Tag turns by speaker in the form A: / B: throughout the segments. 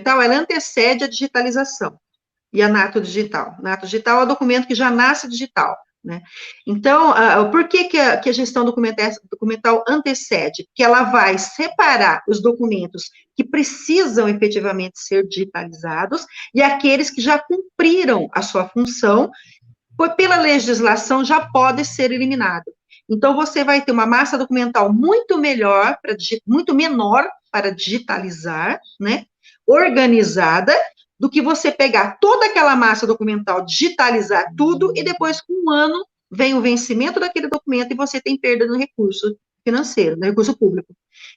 A: documental, ela antecede a digitalização e a nato digital. Nato digital é o documento que já nasce digital, né? Então, por que a gestão documental antecede? Porque ela vai separar os documentos que precisam efetivamente ser digitalizados e aqueles que já cumpriram a sua função, pela legislação já pode ser eliminado. Então, você vai ter uma massa documental muito melhor, muito menor para digitalizar, né? Organizada, do que você pegar toda aquela massa documental, digitalizar tudo, e depois, com um ano, vem o vencimento daquele documento e você tem perda no recurso financeiro, no recurso público.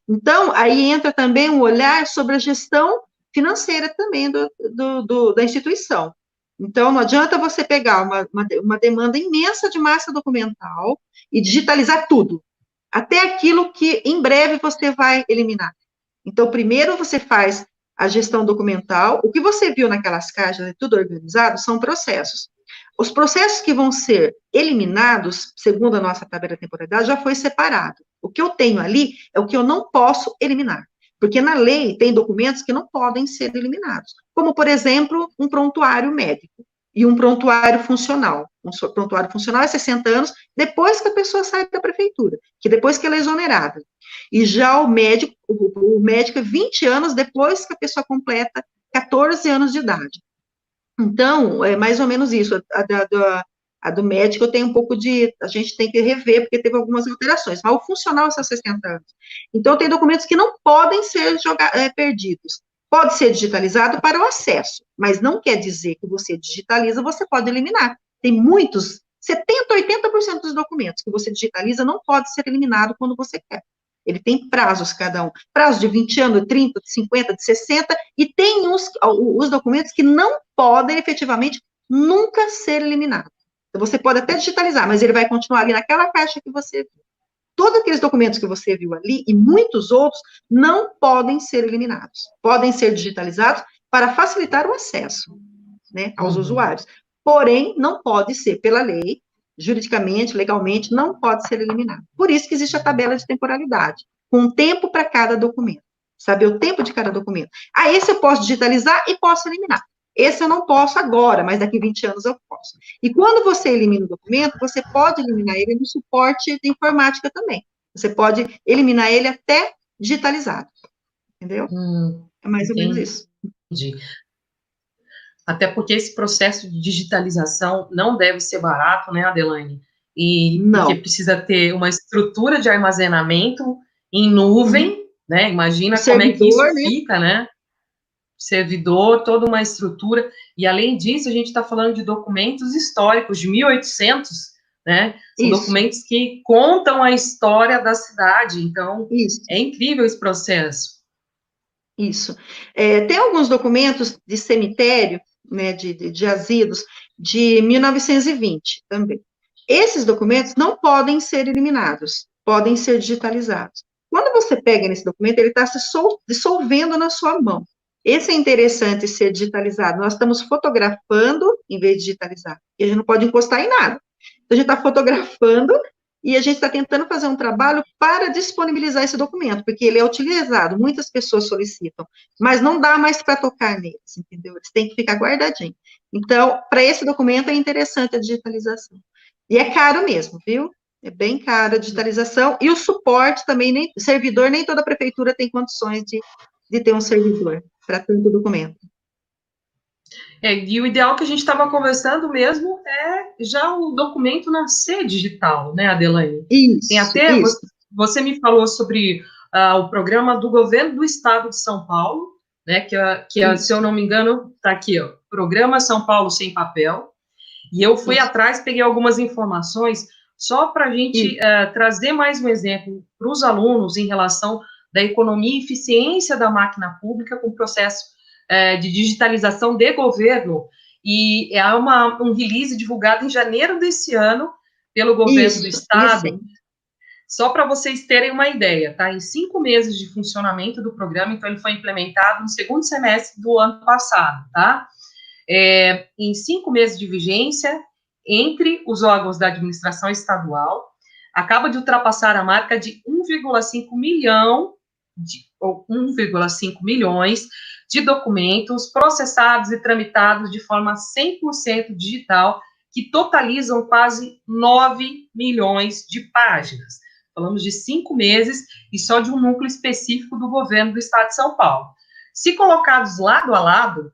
A: Então, aí entra também um olhar sobre a gestão financeira também da instituição. Então, não adianta você pegar uma demanda imensa de massa documental e digitalizar tudo, até aquilo que em breve você vai eliminar. Então, primeiro você faz a gestão documental. O que você viu naquelas caixas, tudo organizado, são processos. Os processos que vão ser eliminados, segundo a nossa tabela de temporalidade, já foi separado. O que eu tenho ali é o que eu não posso eliminar. Porque na lei tem documentos que não podem ser eliminados. Como, por exemplo, um prontuário médico e um prontuário funcional. Um prontuário funcional é 60 anos depois que a pessoa sai da prefeitura, que depois que ela é exonerada. E já o médico é 20 anos depois que a pessoa completa 14 anos de idade. Então, é mais ou menos isso. A do médico tem um pouco de... A gente tem que rever, porque teve algumas alterações. Mas o funcional são 60 anos. Então, tem documentos que não podem ser perdidos. Pode ser digitalizado para o acesso, mas não quer dizer que você digitaliza, você pode eliminar. Tem muitos, 70%, 80% dos documentos que você digitaliza não pode ser eliminado quando você quer. Ele tem prazos, cada um. Prazo de 20 anos, de 30, de 50, de 60, e tem os documentos que não podem, efetivamente, nunca ser eliminados. Então, você pode até digitalizar, mas ele vai continuar ali naquela caixa que você viu. Todos aqueles documentos que você viu ali, e muitos outros, não podem ser eliminados. Podem ser digitalizados para facilitar o acesso, né, aos usuários. Porém, não pode ser, pela lei, juridicamente, legalmente, não pode ser eliminado. Por isso que existe a tabela de temporalidade, com um tempo para cada documento. Saber o tempo de cada documento. Esse eu posso digitalizar e posso eliminar. Esse eu não posso agora, mas daqui 20 anos eu posso. E quando você elimina o documento, você pode eliminar ele no suporte de informática também. Você pode eliminar ele até digitalizado. Entendeu? É mais ou menos isso.
B: Entendi. Até porque esse processo de digitalização não deve ser barato, né, Adelaine? E
A: não.
B: Porque precisa ter uma estrutura de armazenamento em nuvem, né? Imagina como é que isso fica, né? Servidor, toda uma estrutura. E, além disso, a gente está falando de documentos históricos, de 1800, né? São documentos que contam a história da cidade. Então, é incrível esse processo.
A: Isso. Tem alguns documentos de cemitério, né, de jazidos, de 1920 também. Esses documentos não podem ser eliminados, podem ser digitalizados. Quando você pega nesse documento, ele está se dissolvendo na sua mão. Esse é interessante ser digitalizado. Nós estamos fotografando em vez de digitalizar. E a gente não pode encostar em nada. Então, a gente está fotografando e a gente está tentando fazer um trabalho para disponibilizar esse documento, porque ele é utilizado, muitas pessoas solicitam, mas não dá mais para tocar neles, entendeu? Eles têm que ficar guardadinhos. Então, para esse documento é interessante a digitalização. E é caro mesmo, viu? É bem caro a digitalização, e o suporte também, servidor, nem toda prefeitura tem condições de ter um servidor para tanto documento.
B: E o ideal que a gente estava conversando mesmo é já o documento nascer digital, né, Adelaine?
A: Isso,
B: tem até, você me falou sobre o programa do governo do estado de São Paulo, né, que se eu não me engano, está aqui, ó, Programa São Paulo Sem Papel, e eu fui atrás, peguei algumas informações, só para a gente trazer mais um exemplo para os alunos em relação da economia e eficiência da máquina pública com o processo de digitalização de governo, e é um release divulgado em janeiro desse ano pelo governo do estado, só para vocês terem uma ideia, tá? Em 5 meses de funcionamento do programa, então ele foi implementado no segundo semestre do ano passado, tá? Em 5 meses de vigência, entre os órgãos da administração estadual, acaba de ultrapassar a marca de 1,5 milhões de documentos processados e tramitados de forma 100% digital, que totalizam quase 9 milhões de páginas. Falamos de 5 meses e só de um núcleo específico do governo do estado de São Paulo. Se colocados lado a lado,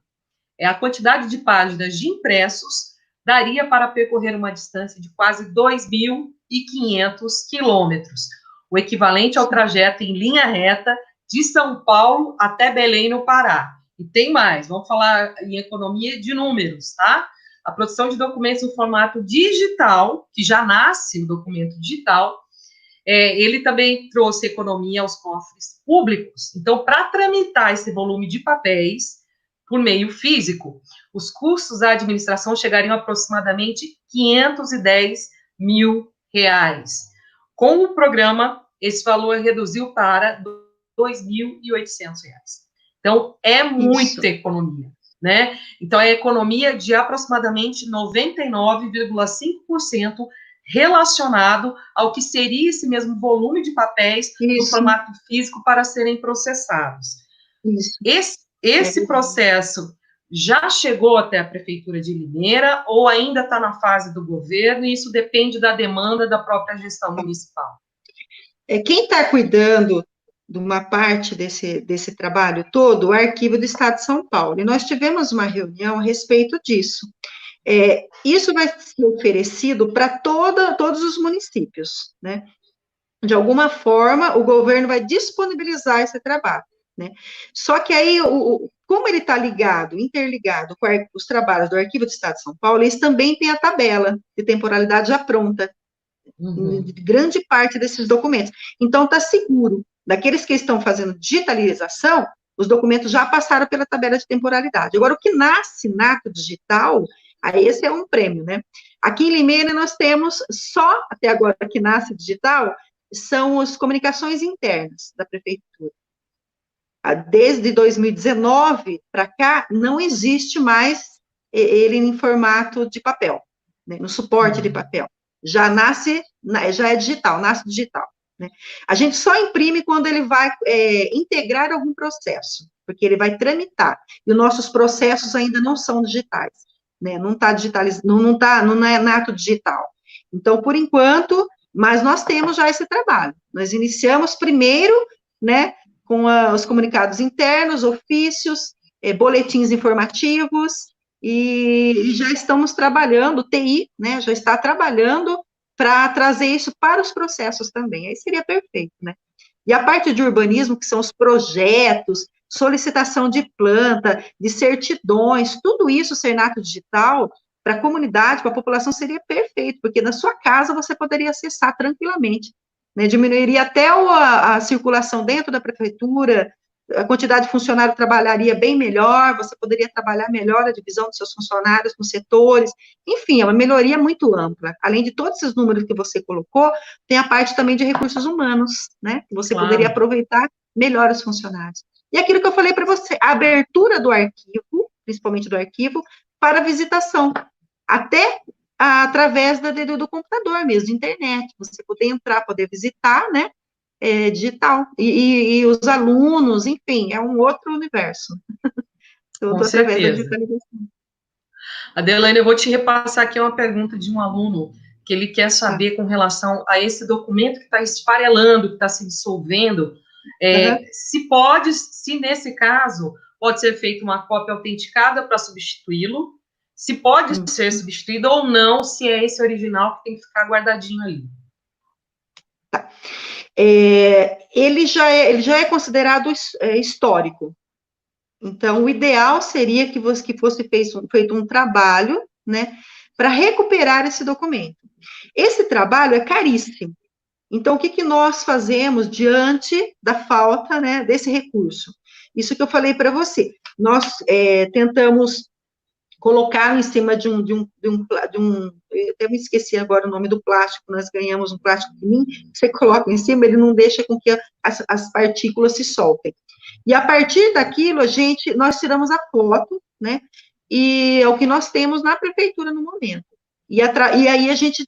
B: a quantidade de páginas de impressos daria para percorrer uma distância de quase 2.500 quilômetros, o equivalente ao trajeto em linha reta de São Paulo até Belém, no Pará. E tem mais, vamos falar em economia de números, tá? A produção de documentos no formato digital, que já nasce o documento digital, ele também trouxe economia aos cofres públicos. Então, para tramitar esse volume de papéis por meio físico, os custos da administração chegariam a aproximadamente R$ 510 mil. Com o programa, esse valor reduziu para R$ 2.800. Então, é muita economia, né? Então, é economia de aproximadamente 99,5% relacionado ao que seria esse mesmo volume de papéis no formato físico para serem processados. Esse processo já chegou até a Prefeitura de Limeira ou ainda está na fase do governo, e isso depende da demanda da própria gestão municipal?
A: Quem está cuidando de uma parte desse trabalho todo, o Arquivo do Estado de São Paulo, e nós tivemos uma reunião a respeito disso. Isso vai ser oferecido para todos os municípios, né? De alguma forma, o governo vai disponibilizar esse trabalho, né? Só que aí, como ele está interligado com os trabalhos do Arquivo do Estado de São Paulo, eles também têm a tabela de temporalidade já pronta, grande parte desses documentos. Então, está seguro. Daqueles que estão fazendo digitalização, os documentos já passaram pela tabela de temporalidade. Agora, o que nasce na ato digital, aí esse é um prêmio, né? Aqui em Limeira, nós temos só, até agora, que nasce digital, são as comunicações internas da prefeitura. Desde 2019 para cá, não existe mais ele em formato de papel, né, no suporte de papel. Já é digital, nasce digital. Né? A gente só imprime quando ele vai integrar algum processo, porque ele vai tramitar, e os nossos processos ainda não são digitais, né? Não está digitalizado, não é nato digital. Então, por enquanto, mas nós temos já esse trabalho. Nós iniciamos primeiro, né, com os comunicados internos, ofícios, boletins informativos, e já estamos trabalhando, o TI, né, já está trabalhando para trazer isso para os processos também, aí seria perfeito, né? E a parte de urbanismo, que são os projetos, solicitação de planta, de certidões, tudo isso ser nato digital, para a comunidade, para a população, seria perfeito, porque na sua casa você poderia acessar tranquilamente, né? Diminuiria até a circulação dentro da prefeitura, a quantidade de funcionário trabalharia bem melhor, você poderia trabalhar melhor a divisão dos seus funcionários nos setores, enfim, é uma melhoria muito ampla. Além de todos esses números que você colocou, tem a parte também de recursos humanos, né, que você poderia aproveitar melhor os funcionários. E aquilo que eu falei para você, a abertura do arquivo, principalmente do arquivo, para visitação, até através do computador mesmo, de internet, você poder entrar, poder visitar, né, digital, e os alunos, enfim, é um outro universo.
B: Com certeza. Adelaine, eu vou te repassar aqui uma pergunta de um aluno, que ele quer saber com relação a esse documento que está esfarelando, que está se dissolvendo, se nesse caso, pode ser feita uma cópia autenticada para substituí-lo, se pode ser substituído ou não, se é esse original que tem que ficar guardadinho ali.
A: Tá. Ele já é considerado histórico. Então, o ideal seria que fosse feito um trabalho, né, para recuperar esse documento. Esse trabalho é caríssimo. Então, o que nós fazemos diante da falta, né, desse recurso? Isso que eu falei para você. Nós tentamos colocar em cima de um, eu até me esqueci agora o nome do plástico, nós ganhamos um plástico fininho, você coloca em cima, ele não deixa com que as partículas se soltem. E a partir daquilo, nós tiramos a foto, né, e é o que nós temos na prefeitura no momento. E aí a gente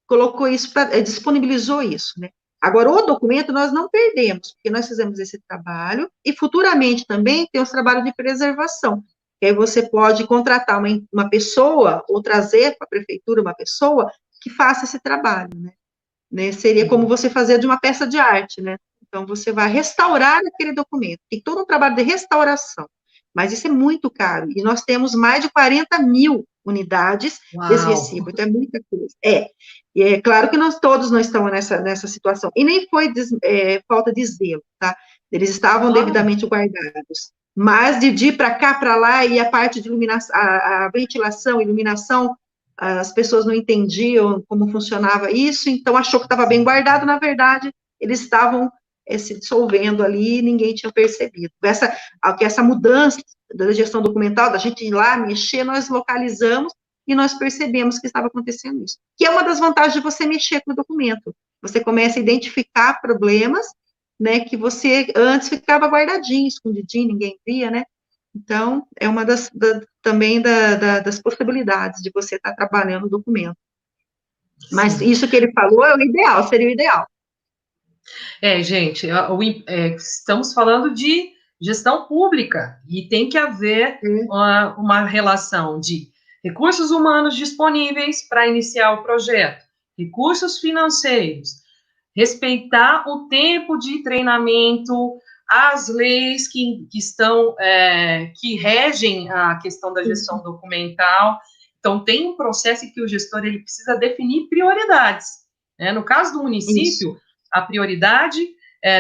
A: colocou isso, disponibilizou isso, né. Agora, o documento nós não perdemos, porque nós fizemos esse trabalho, e futuramente também tem os trabalhos de preservação, que aí você pode contratar uma pessoa, ou trazer para a prefeitura uma pessoa que faça esse trabalho, né? Seria como você fazer de uma peça de arte, né? Então, você vai restaurar aquele documento, tem todo um trabalho de restauração, mas isso é muito caro, e nós temos mais de 40 mil unidades desse recibo, então é muita coisa. E é claro que todos não estamos nessa situação, e nem foi falta de zelo, tá? Eles estavam devidamente guardados, mas de ir para cá, para lá, e a parte de iluminação, a ventilação, iluminação, as pessoas não entendiam como funcionava isso, então achou que estava bem guardado, na verdade, eles estavam se dissolvendo ali e ninguém tinha percebido. Essa mudança da gestão documental, da gente ir lá, mexer, nós localizamos e nós percebemos que estava acontecendo isso. Que é uma das vantagens de você mexer com o documento. Você começa a identificar problemas, né, que você antes ficava guardadinho, escondidinho, ninguém via, né? Então, é uma também das possibilidades de você estar trabalhando o documento. Mas sim, isso que ele falou é o ideal, seria o ideal.
B: Gente, estamos falando de gestão pública, e tem que haver uma relação de recursos humanos disponíveis para iniciar o projeto, recursos financeiros, respeitar o tempo de treinamento, as leis que regem a questão da gestão documental. Então, tem um processo em que o gestor ele precisa definir prioridades, né? No caso do município, a prioridade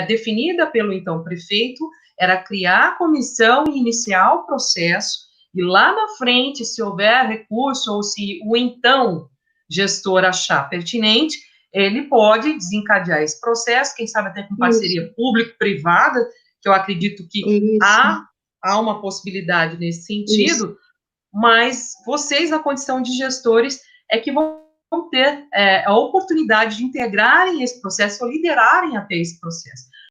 B: definida pelo então prefeito era criar a comissão e iniciar o processo, e lá na frente, se houver recurso ou se o então gestor achar pertinente, ele pode desencadear esse processo, quem sabe até com parceria público-privada, que eu acredito que há uma possibilidade nesse sentido, mas vocês, na condição de gestores, é que vão ter a oportunidade de integrarem esse processo ou liderarem até esse processo.